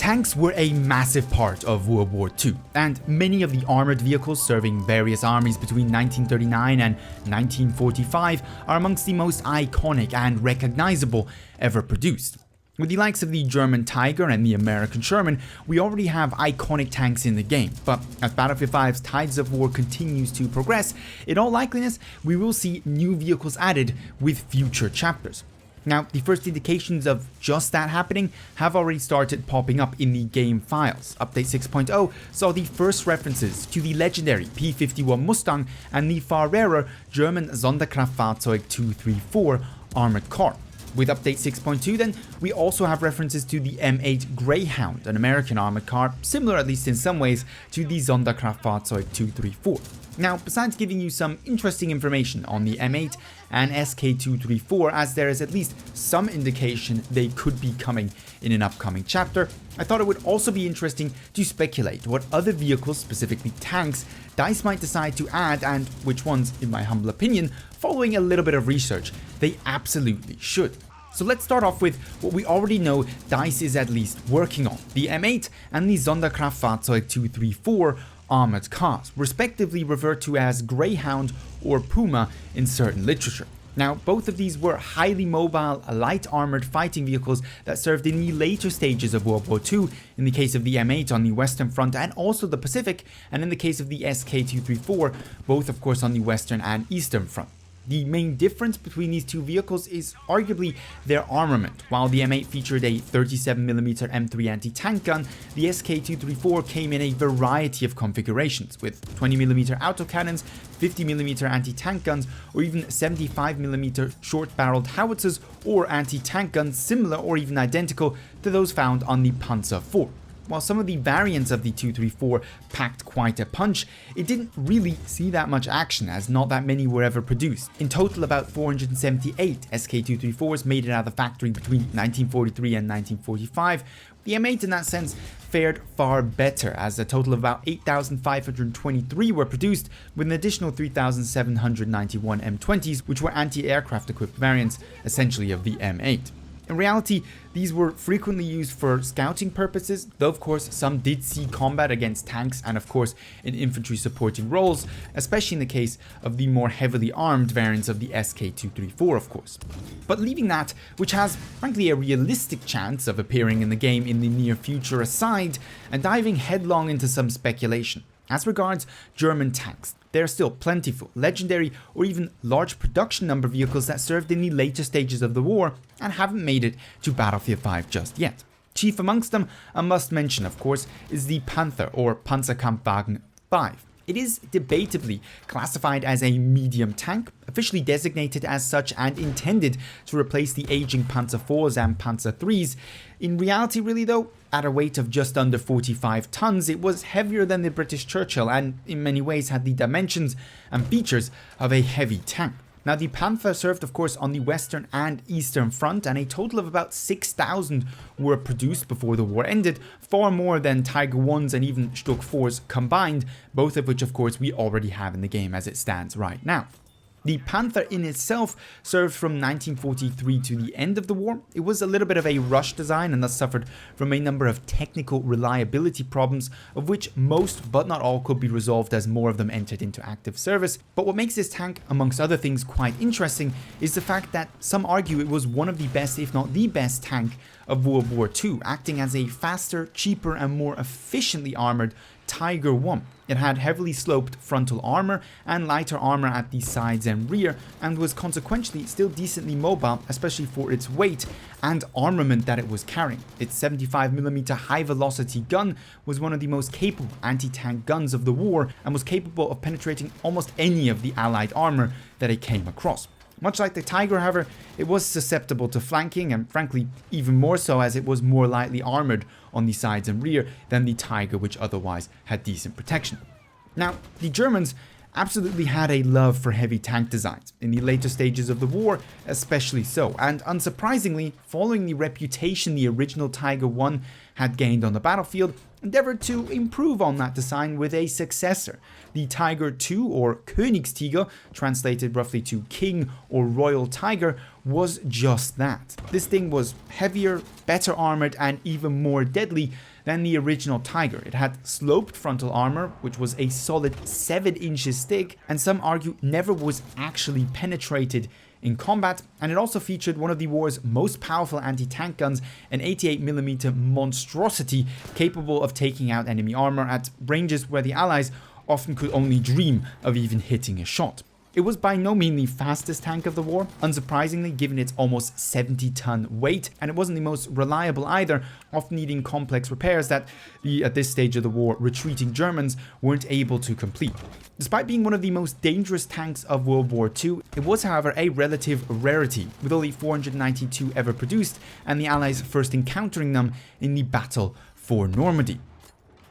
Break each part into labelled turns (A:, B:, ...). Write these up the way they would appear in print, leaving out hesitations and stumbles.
A: Tanks were a massive part of World War II, and many of the armored vehicles serving various armies between 1939 and 1945 are amongst the most iconic and recognizable ever produced. With the likes of the German Tiger and the American Sherman, we already have iconic tanks in the game, but as Battlefield 5's Tides of War continues to progress, in all likeliness, we will see new vehicles added with future chapters. Now, the first indications of just that happening have already started popping up in the game files. Update 6.0 saw the first references to the legendary P-51 Mustang and the far rarer German Sonderkraftfahrzeug 234 armored car. With update 6.2 then, we also have references to the M8 Greyhound, an American armored car, similar at least in some ways to the Sonderkraftfahrzeug 234. Now, besides giving you some interesting information on the M8 and SK234, as there is at least some indication they could be coming in an upcoming chapter, I thought it would also be interesting to speculate what other vehicles, specifically tanks, DICE might decide to add and which ones, in my humble opinion, following a little bit of research, they absolutely should. So let's start off with what we already know DICE is at least working on, the M8 and the Sonderkraftfahrzeug 234 armored cars, respectively referred to as Greyhound or Puma in certain literature. Now, both of these were highly mobile, light armored fighting vehicles that served in the later stages of World War II, in the case of the M8 on the Western Front and also the Pacific, and in the case of the SK234, both of course on the Western and Eastern Front. The main difference between these two vehicles is arguably their armament. While the M8 featured a 37mm M3 anti-tank gun, the SK234 came in a variety of configurations, with 20mm autocannons, 50mm anti-tank guns, or even 75mm short-barreled howitzers or anti-tank guns similar or even identical to those found on the Panzer IV. While some of the variants of the 234 packed quite a punch, it didn't really see that much action, as not that many were ever produced. In total, about 478 SK234s made it out of the factory between 1943 and 1945. The M8 in that sense fared far better, as a total of about 8,523 were produced, with an additional 3,791 M20s, which were anti-aircraft equipped variants, essentially of the M8. In reality, these were frequently used for scouting purposes, though of course some did see combat against tanks and of course in infantry supporting roles, especially in the case of the more heavily armed variants of the SK234 of course. But leaving that, which has frankly a realistic chance of appearing in the game in the near future aside, and diving headlong into some speculation. As regards German tanks, there are still plentiful, legendary, or even large production number vehicles that served in the later stages of the war and haven't made it to Battlefield 5 just yet. Chief amongst them, a must mention of course, is the Panther or Panzerkampfwagen V. It is debatably classified as a medium tank, officially designated as such and intended to replace the aging Panzer IVs and Panzer IIIs. In reality really though, at a weight of just under 45 tons, it was heavier than the British Churchill and in many ways had the dimensions and features of a heavy tank. Now, the Panther served of course on the Western and Eastern Front, and a total of about 6,000 were produced before the war ended, far more than Tiger 1s and even Stuck 4s combined, both of which of course we already have in the game as it stands right now. The Panther in itself served from 1943 to the end of the war. It was a little bit of a rush design and thus suffered from a number of technical reliability problems, of which most but not all could be resolved as more of them entered into active service. But what makes this tank, amongst other things, quite interesting is the fact that some argue it was one of the best, if not the best tank of World War II, acting as a faster, cheaper and more efficiently armored Tiger 1. It had heavily sloped frontal armor and lighter armor at the sides and rear, and was consequently still decently mobile, especially for its weight and armament that it was carrying. Its 75mm high velocity gun was one of the most capable anti-tank guns of the war and was capable of penetrating almost any of the allied armor that it came across. Much like the Tiger, however, it was susceptible to flanking, and frankly even more so as it was more lightly armored on the sides and rear than the Tiger, which otherwise had decent protection. Now, the Germans absolutely had a love for heavy tank designs, in the later stages of the war especially so, and unsurprisingly, following the reputation the original Tiger 1 had gained on the battlefield, endeavored to improve on that design with a successor. The Tiger II, or Königstiger, translated roughly to King or Royal Tiger, was just that. This thing was heavier, better armored, and even more deadly than the original Tiger. It had sloped frontal armor, which was a solid 7 inches thick, and some argue never was actually penetrated in combat, and it also featured one of the war's most powerful anti-tank guns, an 88mm monstrosity capable of taking out enemy armor at ranges where the Allies often could only dream of even hitting a shot. It was by no means the fastest tank of the war, unsurprisingly given its almost 70-ton weight, and it wasn't the most reliable either, often needing complex repairs that at this stage of the war, retreating Germans weren't able to complete. Despite being one of the most dangerous tanks of World War II, it was however a relative rarity, with only 492 ever produced, and the Allies first encountering them in the Battle for Normandy.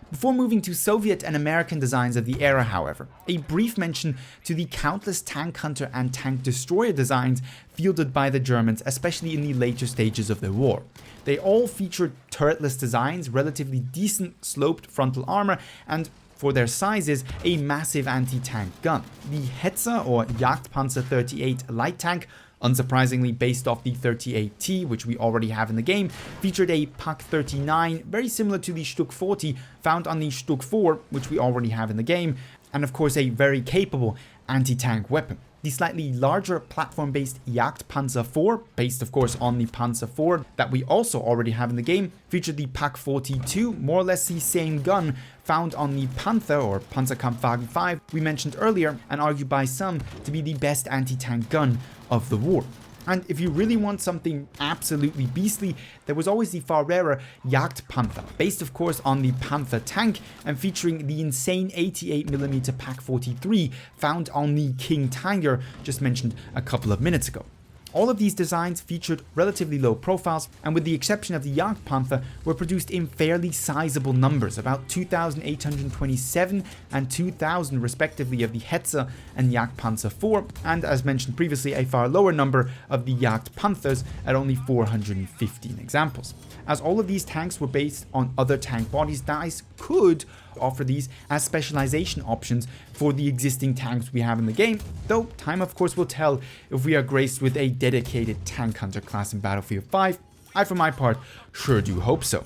A: Before moving to Soviet and American designs of the era, however, a brief mention to the countless tank hunter and tank destroyer designs fielded by the Germans, especially in the later stages of the war. They all featured turretless designs, relatively decent sloped frontal armor, and for their sizes, a massive anti-tank gun. The Hetzer or Jagdpanzer 38 light tank, unsurprisingly based off the 38T, which we already have in the game, featured a Pak 39, very similar to the Stück 40 found on the Stück 4, which we already have in the game, and of course a very capable anti-tank weapon. The slightly larger platform-based Jagdpanzer IV, based of course on the Panzer IV that we also already have in the game, featured the Pak 42, more or less the same gun found on the Panther or Panzerkampfwagen V we mentioned earlier, and argued by some to be the best anti-tank gun of the war. And if you really want something absolutely beastly, there was always the far rarer Jagdpanzer, based of course on the Panther tank and featuring the insane 88mm Pak 43 found on the King Tiger just mentioned a couple of minutes ago. All of these designs featured relatively low profiles, and with the exception of the Jagdpanzer, were produced in fairly sizable numbers, about 2,827 and 2,000 respectively of the Hetzer and Jagdpanzer IV, and as mentioned previously, a far lower number of the Jagdpanthers at only 415 examples. As all of these tanks were based on other tank bodies, DICE could offer these as specialization options for the existing tanks we have in the game, though time of course will tell if we are graced with a dedicated tank hunter class in Battlefield 5. I for my part sure do hope so.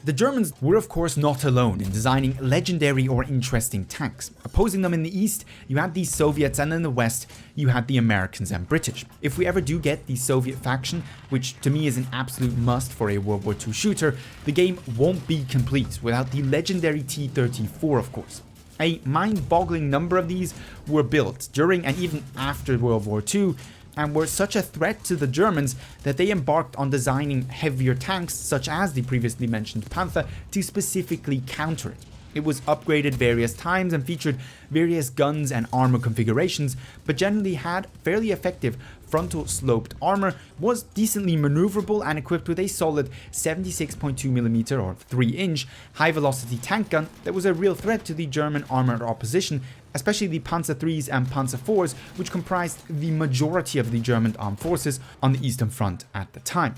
A: The Germans were of course not alone in designing legendary or interesting tanks. Opposing them in the east, you had the Soviets, and in the west, you had the Americans and British. If we ever do get the Soviet faction, which to me is an absolute must for a World War II shooter, the game won't be complete without the legendary T-34 of course. A mind-boggling number of these were built during and even after World War II, and were such a threat to the Germans that they embarked on designing heavier tanks such as the previously mentioned Panther to specifically counter it. It was upgraded various times and featured various guns and armor configurations, but generally had fairly effective frontal sloped armor, was decently maneuverable and equipped with a solid 76.2mm or 3-inch high-velocity tank gun that was a real threat to the German armored opposition, especially the Panzer IIIs and Panzer IVs, which comprised the majority of the German armed forces on the Eastern Front at the time.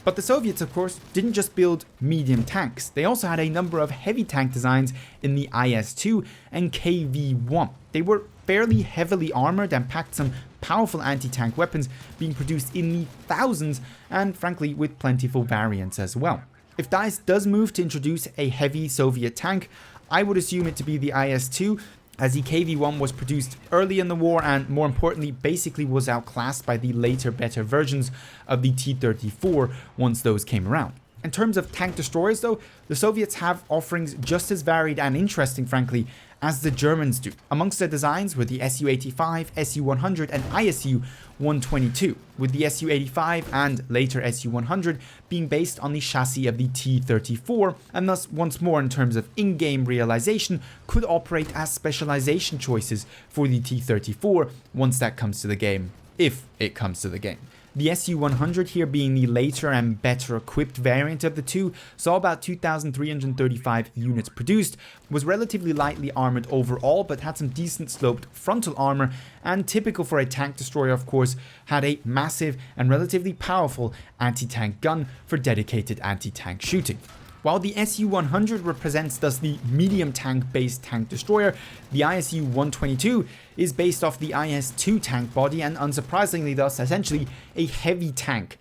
A: But the Soviets, of course, didn't just build medium tanks. They also had a number of heavy tank designs in the IS-2 and KV-1. They were fairly heavily armored and packed some powerful anti-tank weapons, being produced in the thousands and frankly with plentiful variants as well. If DICE does move to introduce a heavy Soviet tank, I would assume it to be the IS-2, as the KV-1 was produced early in the war and, more importantly, basically was outclassed by the later better versions of the T-34 once those came around. In terms of tank destroyers though, the Soviets have offerings just as varied and interesting, frankly, as the Germans do. Amongst their designs were the Su-85, Su-100 and ISU-122, with the Su-85 and later Su-100 being based on the chassis of the T-34, and thus once more in terms of in-game realization could operate as specialization choices for the T-34 once that comes to the game, if it comes to the game. The Su-100 here being the later and better equipped variant of the two, saw about 2,335 units produced, was relatively lightly armored overall but had some decent sloped frontal armor, and typical for a tank destroyer of course, had a massive and relatively powerful anti-tank gun for dedicated anti-tank shooting. While the Su-100 represents thus the medium tank based tank destroyer, the ISU-122 is based off the IS-2 tank body and unsurprisingly thus essentially a heavy tank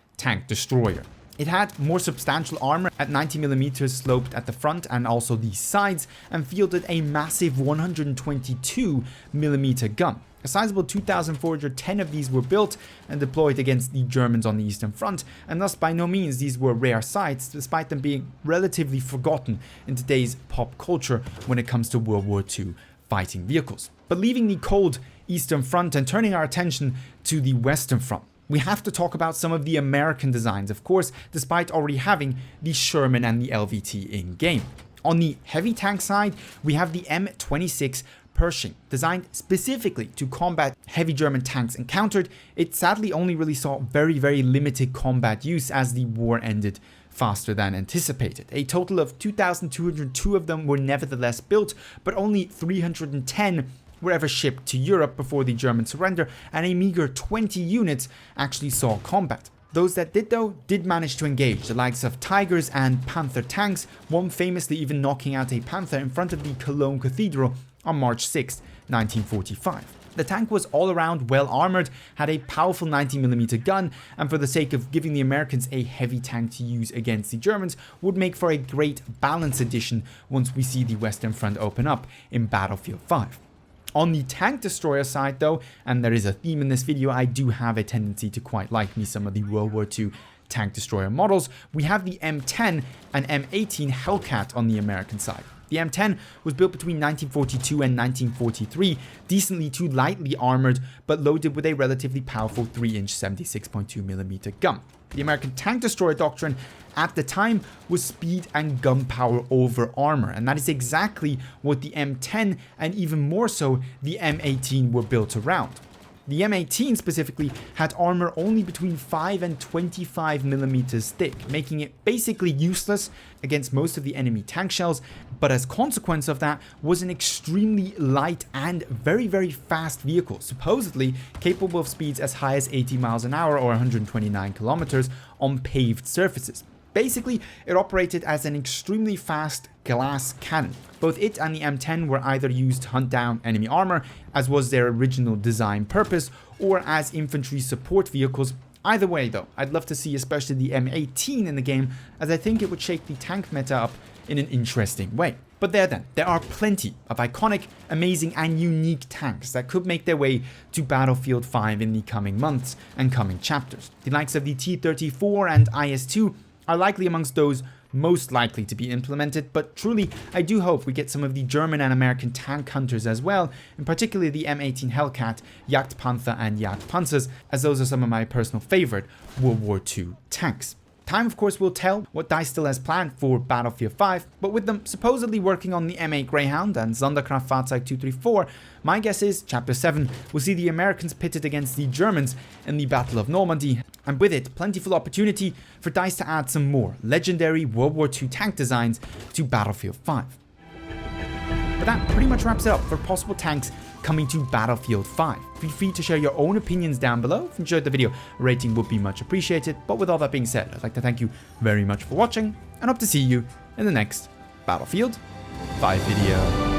A: destroyer. It had more substantial armor at 90mm sloped at the front and also the sides, and fielded a massive 122mm gun. A sizable 2,410 of these were built and deployed against the Germans on the Eastern Front, and thus by no means these were rare sights, despite them being relatively forgotten in today's pop culture when it comes to World War II fighting vehicles. But leaving the cold Eastern Front and turning our attention to the Western Front, we have to talk about some of the American designs, of course, despite already having the Sherman and the LVT in game. On the heavy tank side, we have the M26 Pershing, designed specifically to combat heavy German tanks encountered. It sadly only really saw very limited combat use as the war ended faster than anticipated. A total of 2,202 of them were nevertheless built, but only 310 were ever shipped to Europe before the German surrender, and a meager 20 units actually saw combat. Those that did though, did manage to engage, the likes of Tigers and Panther tanks, one famously even knocking out a Panther in front of the Cologne Cathedral on March 6, 1945. The tank was all around well armored, had a powerful 90mm gun, and for the sake of giving the Americans a heavy tank to use against the Germans, would make for a great balance addition once we see the Western Front open up in Battlefield 5. On the tank destroyer side though, and there is a theme in this video, I do have a tendency to quite like me some of the World War II tank destroyer models. We have the M10 and M18 Hellcat on the American side. The M10 was built between 1942 and 1943, decently too lightly armored, but loaded with a relatively powerful 3-inch 76.2mm gun. The American tank destroyer doctrine at the time was speed and gunpowder over armor, and that is exactly what the M10 and even more so the M18 were built around. The M18 specifically had armor only between 5 and 25mm thick, making it basically useless against most of the enemy tank shells, but as consequence of that was an extremely light and very fast vehicle, supposedly capable of speeds as high as 80 miles an hour or 129 kilometers on paved surfaces. Basically, it operated as an extremely fast glass cannon. Both it and the M10 were either used to hunt down enemy armor, as was their original design purpose, or as infantry support vehicles. Either way though, I'd love to see especially the M18 in the game, as I think it would shake the tank meta up in an interesting way. But there are plenty of iconic, amazing and unique tanks that could make their way to Battlefield 5 in the coming months and coming chapters. The likes of the T-34 and IS-2 are likely amongst those most likely to be implemented, but truly I do hope we get some of the German and American tank hunters as well, in particular the M18 Hellcat, Jagdpanzer and Jagdpanzers, as those are some of my personal favorite World War II tanks. Time of course will tell what DICE still has planned for Battlefield 5, but with them supposedly working on the M8 Greyhound and Sonderkraftfahrzeug 234, my guess is Chapter 7 will see the Americans pitted against the Germans in the Battle of Normandy, and with it plentiful opportunity for DICE to add some more legendary World War II tank designs to Battlefield 5. But that pretty much wraps it up for possible tanks coming to Battlefield 5. Feel free to share your own opinions down below. If you enjoyed the video, a rating would be much appreciated. But with all that being said, I'd like to thank you very much for watching, and hope to see you in the next Battlefield 5 video.